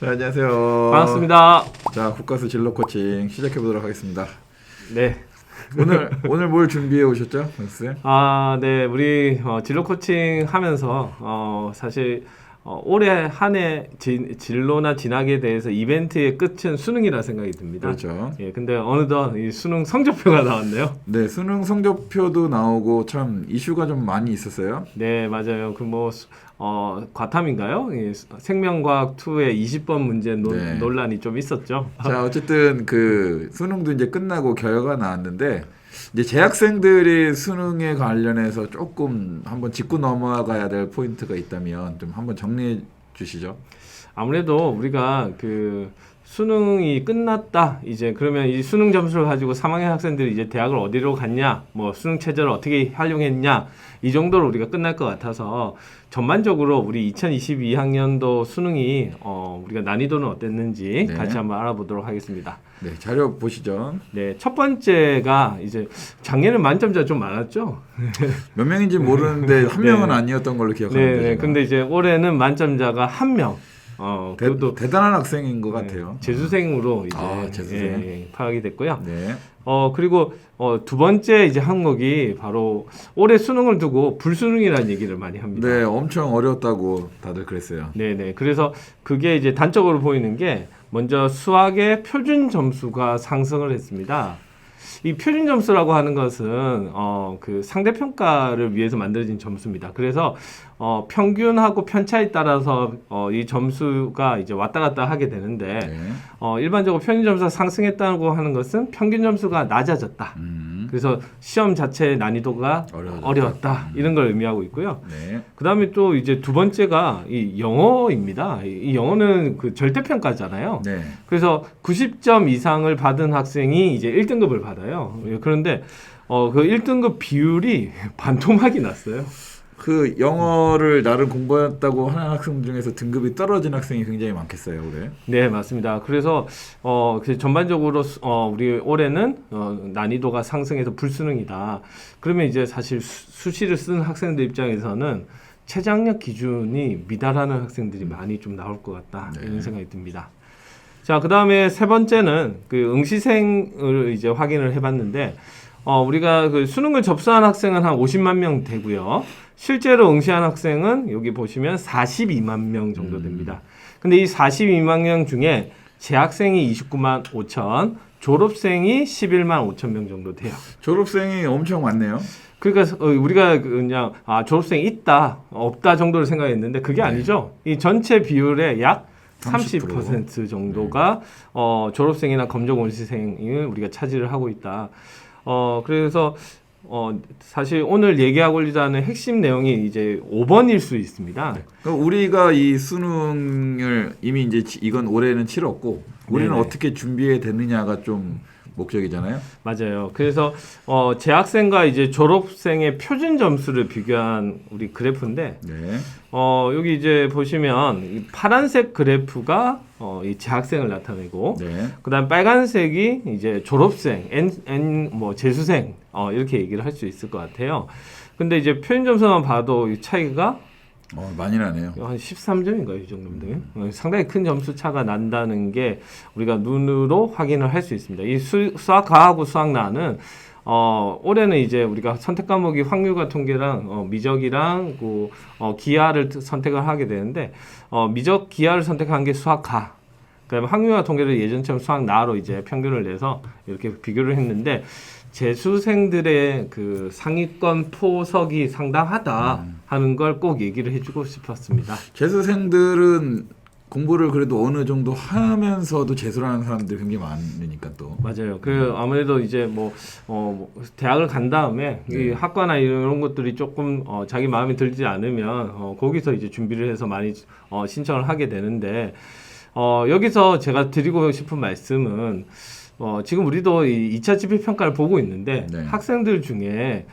자, 안녕하세요. 반갑습니다. 자, 국가수 진로 코칭 시작해 보도록 하겠습니다. 네. 오늘 뭘 준비해 오셨죠, 쌤? 네. 우리 진로 코칭 하면서 사실 올해 한 해 진로나 진학에 대해서 이벤트의 끝은 수능이라 생각이 듭니다. 그렇죠. 예. 근데 어느덧 이 수능 성적표가 나왔네요. 네, 수능 성적표도 나오고 참 이슈가 좀 많이 있었어요. 네, 맞아요. 과탐인가요? 예, 생명과학 2의 20번 문제 네. 논란이 좀 있었죠. 자, 어쨌든 그 수능도 이제 끝나고 결과가 나왔는데 이제 재학생들이 수능에 관련해서 조금 한번 짚고 넘어가야 될 포인트가 있다면 좀 한번 정리해 주시죠. 아무래도 우리가 그 수능이 끝났다. 이제 그러면 이 수능 점수를 가지고 3학년 학생들이 이제 대학을 어디로 갔냐, 뭐 수능 체제를 어떻게 활용했냐, 이 정도로 우리가 끝날 것 같아서 전반적으로 우리 2022학년도 수능이 우리가 난이도는 어땠는지 네. 같이 한번 알아보도록 하겠습니다. 네, 자료 보시죠. 네, 첫 번째가 이제 작년에 만점자 좀 많았죠. 몇 명인지 모르는데 한 명은 네. 아니었던 걸로 기억하는데. 네, 근데 이제 올해는 만점자가 1명. 그것도 대단한 학생인 것 같아요. 재수생으로 이제 재수생. 파악이 됐고요. 네. 그리고 두 번째 이제 항목이 바로 올해 수능을 두고 불수능이라는 얘기를 많이 합니다. 네, 엄청 어려웠다고 다들 그랬어요. 네네. 그래서 그게 이제 단적으로 보이는 게 먼저 수학의 표준 점수가 상승을 했습니다. 이 표준 점수라고 하는 것은 그 상대 평가를 위해서 만들어진 점수입니다. 그래서 평균하고 편차에 따라서 이 점수가 이제 왔다 갔다 하게 되는데 네. 일반적으로 평균 점수가 상승했다고 하는 것은 평균 점수가 낮아졌다. 그래서 시험 자체의 난이도가 어려웠다. 이런 걸 의미하고 있고요. 네. 그다음에 또 이제 두 번째가 이 영어입니다. 이 영어는 그 절대 평가잖아요. 네. 그래서 90점 이상을 받은 학생이 이제 1등급을 받아요. 그런데 그 1등급 비율이 반토막이 났어요. 그 영어를 나름 공부했다고 하는 학생 중에서 등급이 떨어진 학생이 굉장히 많겠어요, 올해. 네, 맞습니다. 그래서 전반적으로 우리 올해는 난이도가 상승해서 불수능이다. 그러면 이제 사실 수시를 쓰는 학생들 입장에서는 최저학력 기준이 미달하는 학생들이 많이 좀 나올 것 같다. 네. 이런 생각이 듭니다. 자, 그 다음에 세 번째는 그 응시생을 이제 확인을 해봤는데, 우리가 그 수능을 접수한 학생은 한 50만 명 되고요. 실제로 응시한 학생은 여기 보시면 42만 명 정도 됩니다. 근데 이 42만 명 중에 재학생이 29만 5천, 졸업생이 11만 5천 명 정도 돼요. 졸업생이 엄청 많네요. 그러니까 우리가 그냥 졸업생이 있다, 없다 정도를 생각했는데 그게 아니죠. 이 전체 비율의 약 30% 정도가 졸업생이나 검정 응시생을 우리가 차지를 하고 있다. 그래서 사실 오늘 얘기하고자 하는 핵심 내용이 이제 5번일 수 있습니다. 그럼 우리가 이 수능을 이미 이제 이건 올해는 치렀고 우리는 네네. 어떻게 준비해 됐느냐가 좀 목적이잖아요. 맞아요. 그래서 재학생과 이제 졸업생의 표준 점수를 비교한 우리 그래프인데 네. 여기 이제 보시면 이 파란색 그래프가 이 재학생을 나타내고 네. 그다음 빨간색이 이제 졸업생, 뭐 재수생 이렇게 얘기를 할 수 있을 것 같아요. 근데 이제 표준 점수만 봐도 이 차이가 많이 나네요. 한 13점인가요? 이 정도면 되요 상당히 큰 점수 차가 난다는 게 우리가 눈으로 확인을 할 수 있습니다. 이 수학, 과학하고 수학나는 올해는 이제 우리가 선택 과목이 확률과 통계랑 미적이랑 기하를 선택을 하게 되는데 미적 기하를 선택한 게 수학과, 그다음에 확률과 통계를 예전처럼 수학나로 이제 평균을 내서 이렇게 비교를 했는데 재수생들의 그 상위권 포석이 상당하다 하는 걸 꼭 얘기를 해주고 싶었습니다. 재수생들은 공부를 그래도 어느 정도 하면서도 재수를 하는 사람들이 굉장히 많으니까 또. 맞아요. 아무래도 이제 대학을 간 다음에 이 학과나 이런 것들이 조금 자기 마음에 들지 않으면 거기서 이제 준비를 해서 많이 신청을 하게 되는데 여기서 제가 드리고 싶은 말씀은 지금 우리도 이 2차 지필평가를 보고 있는데 네. 학생들 중에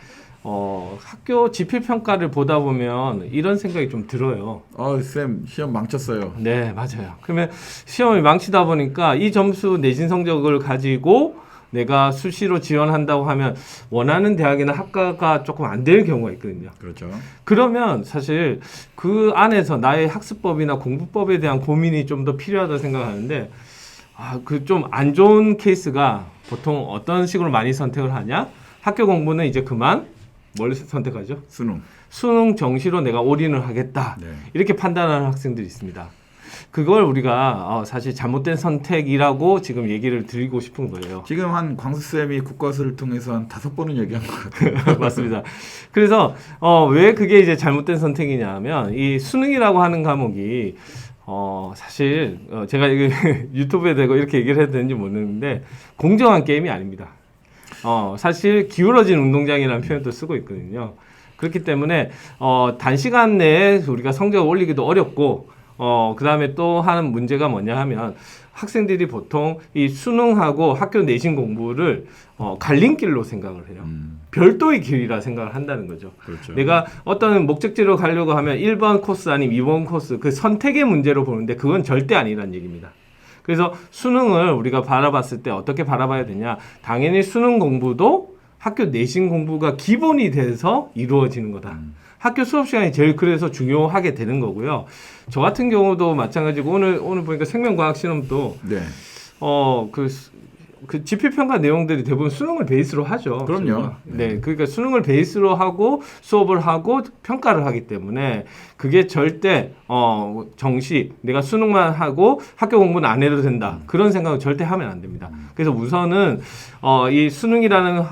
학교 지필평가를 보다 보면 이런 생각이 좀 들어요. 쌤 시험 망쳤어요. 네, 맞아요. 그러면 시험을 망치다 보니까 이 점수 내신 성적을 가지고 내가 수시로 지원한다고 하면 원하는 대학이나 학과가 조금 안 될 경우가 있거든요. 그렇죠. 그러면 사실 그 안에서 나의 학습법이나 공부법에 대한 고민이 좀 더 필요하다 생각하는데 그 좀 안 좋은 케이스가 보통 어떤 식으로 많이 선택을 하냐? 학교 공부는 이제 그만 뭘 선택하죠? 수능 정시로 내가 올인을 하겠다. 네. 이렇게 판단하는 학생들이 있습니다. 그걸 우리가 사실 잘못된 선택이라고 지금 얘기를 드리고 싶은 거예요. 지금 한 광수쌤이 국과수를 통해서 한 5번은 얘기한 것 같아요. 맞습니다. 그래서 왜 그게 이제 잘못된 선택이냐 하면 이 수능이라고 하는 과목이 사실 제가 이거 유튜브에 대고 이렇게 얘기를 해도 되는지 모르는데 공정한 게임이 아닙니다. 사실 기울어진 운동장이라는 표현도 쓰고 있거든요. 그렇기 때문에 단시간 내에 우리가 성적을 올리기도 어렵고 그 다음에 또 하는 문제가 뭐냐 하면 학생들이 보통 이 수능하고 학교 내신 공부를 갈림길로 생각을 해요. 별도의 길이라 생각을 한다는 거죠. 그렇죠. 내가 어떤 목적지로 가려고 하면 1번 코스 아니면 2번 코스 그 선택의 문제로 보는데 그건 절대 아니란 얘기입니다. 그래서 수능을 우리가 바라봤을 때 어떻게 바라봐야 되냐. 당연히 수능 공부도 학교 내신 공부가 기본이 돼서 이루어지는 거다. 학교 수업 시간이 제일 그래서 중요하게 되는 거고요. 저 같은 경우도 마찬가지고 오늘 보니까 생명과학 실험도 네. 그 지필평가 내용들이 대부분 수능을 베이스로 하죠. 그럼요. 네, 그러니까 수능을 베이스로 하고 수업을 하고 평가를 하기 때문에 그게 절대 정시 내가 수능만 하고 학교 공부는 안 해도 된다 그런 생각은 절대 하면 안 됩니다. 그래서 우선은 이 수능이라는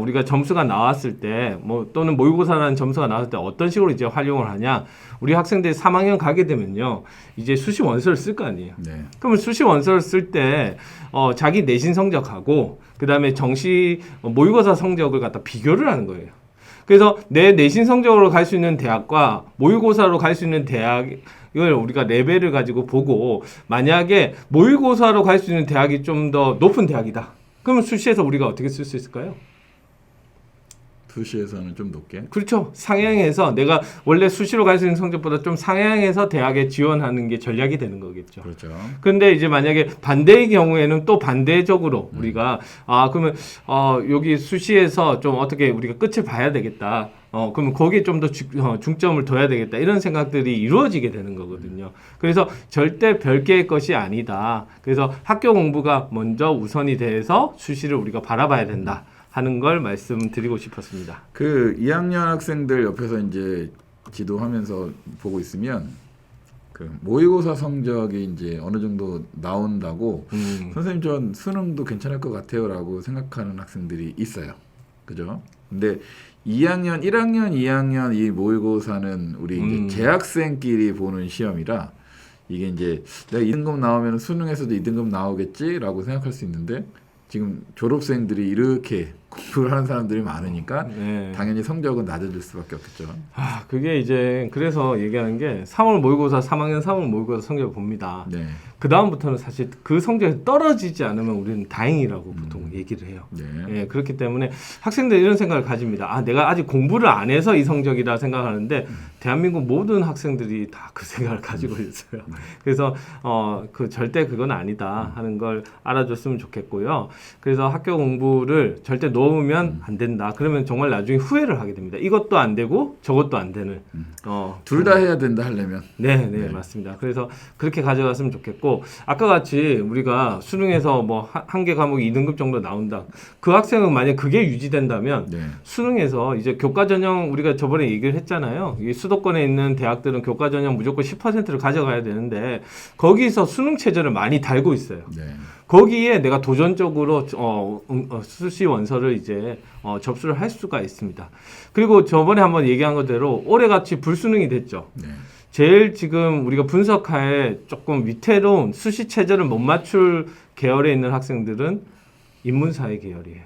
우리가 점수가 나왔을 때 또는 모의고사라는 점수가 나왔을 때 어떤 식으로 이제 활용을 하냐. 우리 학생들이 3학년 가게 되면요. 이제 수시 원서를 쓸 거 아니에요. 네. 그러면 수시 원서를 쓸 때 자기 내신 성적하고 그다음에 정시 모의고사 성적을 갖다 비교를 하는 거예요. 그래서 내 내신 성적으로 갈 수 있는 대학과 모의고사로 갈 수 있는 대학을 우리가 레벨을 가지고 보고 만약에 모의고사로 갈 수 있는 대학이 좀 더 높은 대학이다. 그러면 수시에서 우리가 어떻게 쓸 수 있을까요? 수시에서는 좀 높게. 그렇죠. 상향해서 내가 원래 수시로 갈 수 있는 성적보다 좀 상향해서 대학에 지원하는 게 전략이 되는 거겠죠. 그렇죠. 근데 이제 만약에 반대의 경우에는 또 반대적으로 우리가 그러면 여기 수시에서 좀 어떻게 우리가 끝을 봐야 되겠다. 그러면 거기에 좀 더 중점을 둬야 되겠다. 이런 생각들이 이루어지게 되는 거거든요. 그래서 절대 별개의 것이 아니다. 그래서 학교 공부가 먼저 우선이 돼서 수시를 우리가 바라봐야 된다. 하는 걸 말씀드리고 싶었습니다. 그 2학년 학생들 옆에서 이제 지도하면서 보고 있으면 그 모의고사 성적이 이제 어느 정도 나온다고 선생님 전 수능도 괜찮을 것 같아요라고 생각하는 학생들이 있어요. 그죠? 근데 2학년, 1학년, 2학년 이 모의고사는 우리 이제 재학생끼리 보는 시험이라 이게 이제 내가 2등급 나오면 수능에서도 2등급 나오겠지라고 생각할 수 있는데 지금 졸업생들이 이렇게 공부를 하는 사람들이 많으니까 네. 당연히 성적은 낮아질 수밖에 없겠죠. 그게 이제 그래서 얘기하는 게 3월 모의고사 3학년 3월 모의고사 성적을 봅니다. 네. 그 다음부터는 사실 그 성적이 떨어지지 않으면 우리는 다행이라고 보통 얘기를 해요. 네. 예, 그렇기 때문에 학생들이 이런 생각을 가집니다. 내가 아직 공부를 안 해서 이 성적이라 생각하는데 대한민국 모든 학생들이 다 그 생각을 가지고 있어요. 그래서 그 절대 그건 아니다 하는 걸 알아줬으면 좋겠고요. 그래서 학교 공부를 절대 놓으면 안 된다. 그러면 정말 나중에 후회를 하게 됩니다. 이것도 안 되고 저것도 안 되는. 둘 다 해야 된다 하려면. 네, 맞습니다. 그래서 그렇게 가져갔으면 좋겠고 아까 같이 우리가 수능에서 뭐 한 개 과목이 2등급 정도 나온다. 그 학생은 만약 그게 유지된다면 네. 수능에서 이제 교과 전형 우리가 저번에 얘기를 했잖아요. 이 수도권에 있는 대학들은 교과 전형 무조건 10%를 가져가야 되는데 거기서 수능 체제를 많이 달고 있어요. 네. 거기에 내가 도전적으로 수시 원서를 이제 접수를 할 수가 있습니다. 그리고 저번에 한번 얘기한 것대로 올해같이 불수능이 됐죠. 네. 제일 지금 우리가 분석하에 조금 위태로운 수시 체제를 못 맞출 계열에 있는 학생들은 인문사회 계열이에요.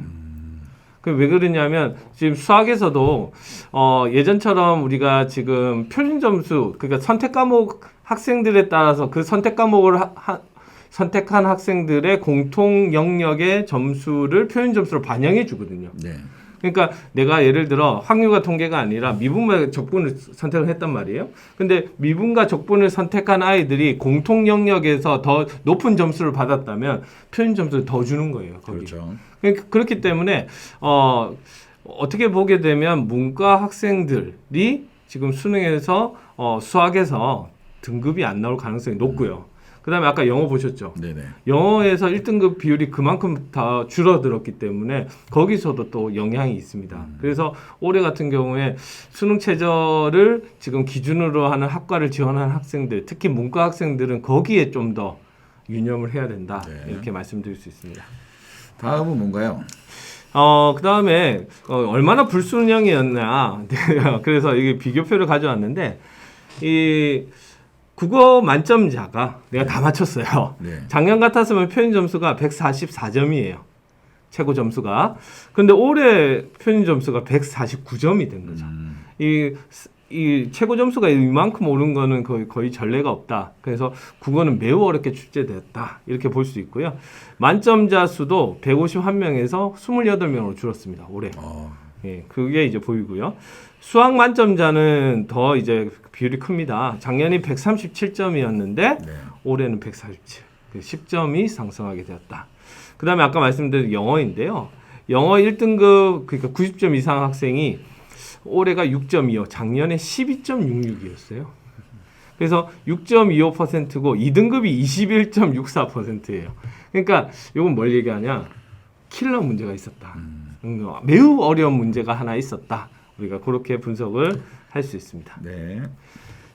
왜 그러냐면 지금 수학에서도 예전처럼 우리가 지금 표준 점수 그러니까 선택 과목 학생들에 따라서 그 선택 과목을 선택한 학생들의 공통 영역의 점수를 표준 점수로 반영해 주거든요. 네. 그러니까 내가 예를 들어 확률과 통계가 아니라 미분과 적분을 선택을 했단 말이에요. 근데 미분과 적분을 선택한 아이들이 공통 영역에서 더 높은 점수를 받았다면 표준 점수를 더 주는 거예요. 거기. 그렇죠. 그러니까 그렇기 때문에 어떻게 보게 되면 문과 학생들이 지금 수능에서 수학에서 등급이 안 나올 가능성이 높고요. 그다음에 아까 영어 보셨죠? 네네. 영어에서 1등급 비율이 그만큼 다 줄어들었기 때문에 거기서도 또 영향이 있습니다. 그래서 올해 같은 경우에 수능 최저를 지금 기준으로 하는 학과를 지원하는 학생들, 특히 문과 학생들은 거기에 좀 더 유념을 해야 된다. 네. 이렇게 말씀드릴 수 있습니다. 다음은 뭔가요? 그 다음에 얼마나 불순형이었냐. 그래서 이게 비교표를 가져왔는데 이 국어 만점자가 내가 다 맞췄어요. 네. 작년 같았으면 표준 점수가 144점이에요. 최고 점수가. 근데 올해 표준 점수가 149점이 된 거죠. 이 최고 점수가 이만큼 오른 거는 거의 전례가 없다. 그래서 국어는 매우 어렵게 출제됐다. 이렇게 볼 수 있고요. 만점자 수도 151명에서 28명으로 줄었습니다. 올해. 예, 그게 이제 보이고요. 수학 만점자는 더 이제 비율이 큽니다. 작년이 137점이었는데 네. 올해는 147. 10점이 상승하게 되었다. 그 다음에 아까 말씀드린 영어인데요. 영어 1등급, 그러니까 90점 이상 학생이 올해가 6.25, 작년에 12.66이었어요. 그래서 6.25%고 2등급이 21.64%예요. 그러니까 이건 뭘 얘기하냐? 킬러 문제가 있었다. 매우 어려운 문제가 하나 있었다. 우리가 그렇게 분석을 할 수 있습니다. 네.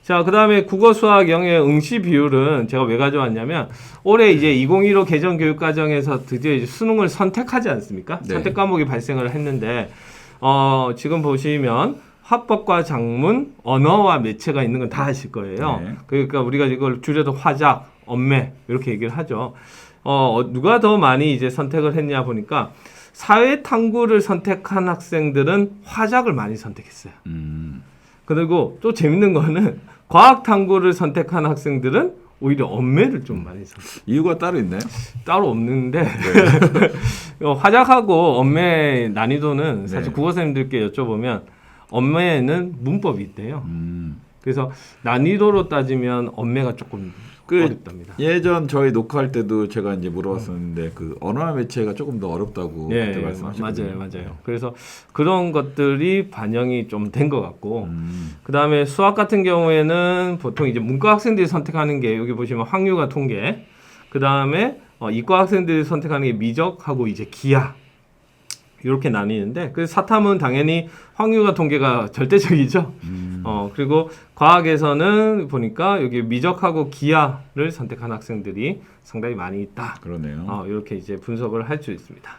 자, 그 다음에 국어, 수학, 영어의 응시 비율은 제가 왜 가져왔냐면 올해 이제 2015 개정 교육과정에서 드디어 이제 수능을 선택하지 않습니까? 네. 선택 과목이 발생을 했는데 지금 보시면 화법과 작문, 언어와 매체가 있는 건 다 아실 거예요. 네. 그러니까 우리가 이걸 줄여서 화작, 언매 이렇게 얘기를 하죠. 누가 더 많이 이제 선택을 했냐 보니까 사회 탐구를 선택한 학생들은 화작을 많이 선택했어요. 그리고 또 재밌는 거는 과학 탐구를 선택한 학생들은 오히려 언매를 좀 많이 선택. 이유가 따로 있나요? 따로 없는데 화작하고 언매 난이도는 사실 네. 국어선생님들께 여쭤보면 언매에는 문법이 있대요. 그래서 난이도로 따지면 언매가 조금 어렵답니다. 예전 저희 녹화할 때도 제가 이제 물어봤었는데 그 언어와 매체가 조금 더 어렵다고 그때 네, 말씀하셨거든요. 맞아요. 그래서 그런 것들이 반영이 좀 된 것 같고, 음. 그 다음에 수학 같은 경우에는 보통 이제 문과 학생들이 선택하는 게 여기 보시면 확률과 통계, 그 다음에 이과 학생들이 선택하는 게 미적하고 이제 기하. 이렇게 나뉘는데 그 사탐은 당연히 확률과 통계가 절대적이죠. 그리고 과학에서는 보니까 여기 미적하고 기하를 선택한 학생들이 상당히 많이 있다. 그러네요. 이렇게 이제 분석을 할 수 있습니다.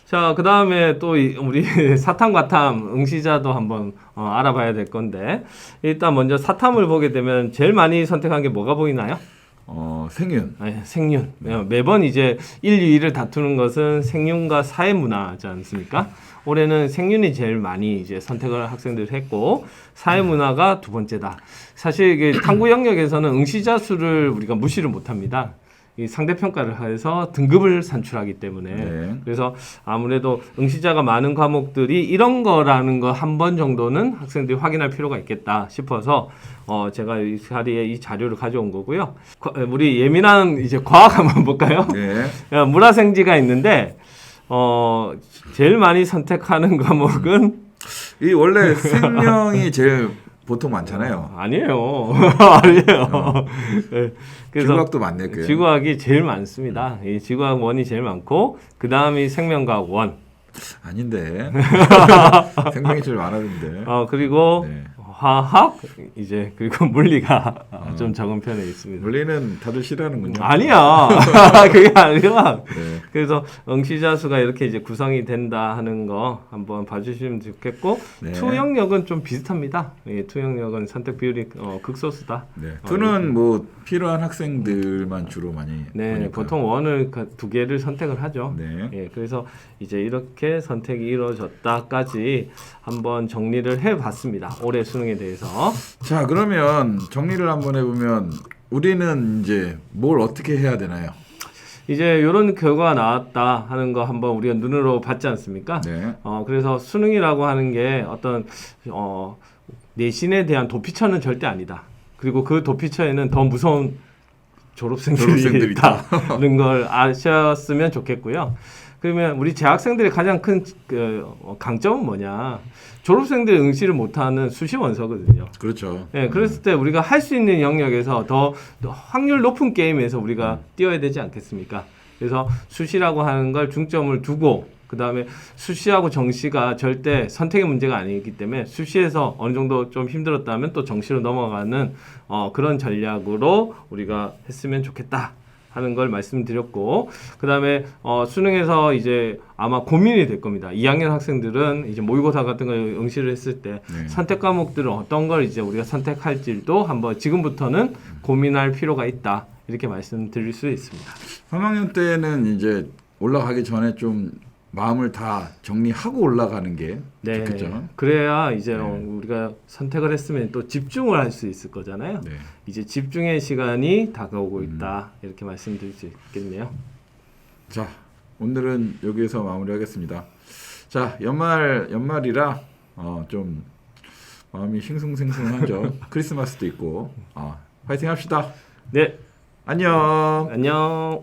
자, 그 다음에 또 우리 사탐, 과탐 응시자도 한번 알아봐야 될 건데 일단 먼저 사탐을 보게 되면 제일 많이 선택한 게 뭐가 보이나요? 생윤. 생윤. 매번 이제 1, 2위를 다투는 것은 생윤과 사회문화지 않습니까? 올해는 생윤이 제일 많이 이제 선택을 학생들이 했고 사회문화가 두 번째다. 사실 이게 탐구 영역에서는 응시자 수를 우리가 무시를 못합니다. 이 상대평가를 해서 등급을 산출하기 때문에 네. 그래서 아무래도 응시자가 많은 과목들이 이런 거라는 거 한 번 정도는 학생들이 확인할 필요가 있겠다 싶어서 제가 이 자리에 이 자료를 가져온 거고요. 우리 예민한 이제 과학 한번 볼까요? 네. 물화생지가 있는데 제일 많이 선택하는 과목은 이 원래 생명이 제일 보통 많잖아요. 아니에요. 아니에요. 네. 그래서 지구학도 많네. 그. 지구학이 제일 많습니다. 이 지구학 1이 제일 많고 그 다음이 생명과학 1. 아닌데. 생명이 제일 많았는데. 그리고 네. 화학 이제 그리고 물리가 좀 적은 편에 있습니다. 물리는 다들 싫어하는군요. 아니야. 그게 아니라 네. 그래서 응시자 수가 이렇게 이제 구성이 된다 하는 거 한번 봐주시면 좋겠고 네. 투 영역은 좀 비슷합니다. 투 영역은 선택 비율이 극소수다. 네. 투는 뭐 필요한 학생들만 주로 많이 네, 보니까. 보통 원을 두 개를 선택을 하죠. 네. 예, 그래서 이제 이렇게 선택이 이루어졌다까지 한번 정리를 해봤습니다. 올해 수능에 대해서. 자, 그러면 정리를 한번 해보면 우리는 이제 뭘 어떻게 해야 되나요? 이제 이런 결과가 나왔다 하는 거 한번 우리가 눈으로 봤지 않습니까? 네. 그래서 수능이라고 하는 게 어떤 내신에 대한 도피처는 절대 아니다. 그리고 그 도피처에는 더 무서운 졸업생들이 있다는 걸 아셨으면 좋겠고요. 그러면 우리 재학생들의 가장 큰 강점은 뭐냐? 졸업생들이 응시를 못하는 수시 원서거든요. 그렇죠. 네, 그랬을 때 우리가 할 수 있는 영역에서 더 확률 높은 게임에서 우리가 뛰어야 되지 않겠습니까? 그래서 수시라고 하는 걸 중점을 두고 그 다음에 수시하고 정시가 절대 선택의 문제가 아니기 때문에 수시에서 어느 정도 좀 힘들었다면 또 정시로 넘어가는 그런 전략으로 우리가 했으면 좋겠다 하는 걸 말씀드렸고 그 다음에 수능에서 이제 아마 고민이 될 겁니다. 2학년 학생들은 이제 모의고사 같은 걸 응시를 했을 때 네. 선택 과목들은 어떤 걸 이제 우리가 선택할지도 한번 지금부터는 고민할 필요가 있다 이렇게 말씀드릴 수 있습니다. 3학년 때는 이제 올라가기 전에 좀 마음을 다 정리하고 올라가는 게 네, 좋겠죠. 그래야 이제 네. 우리가 선택을 했으면 또 집중을 할 수 있을 거잖아요. 네. 이제 집중의 시간이 다가오고 있다 이렇게 말씀드릴 수 있겠네요. 자, 오늘은 여기에서 마무리하겠습니다. 자, 연말이라 좀 마음이 싱숭생숭하죠. 크리스마스도 있고. 화이팅 합시다. 네, 안녕. 안녕.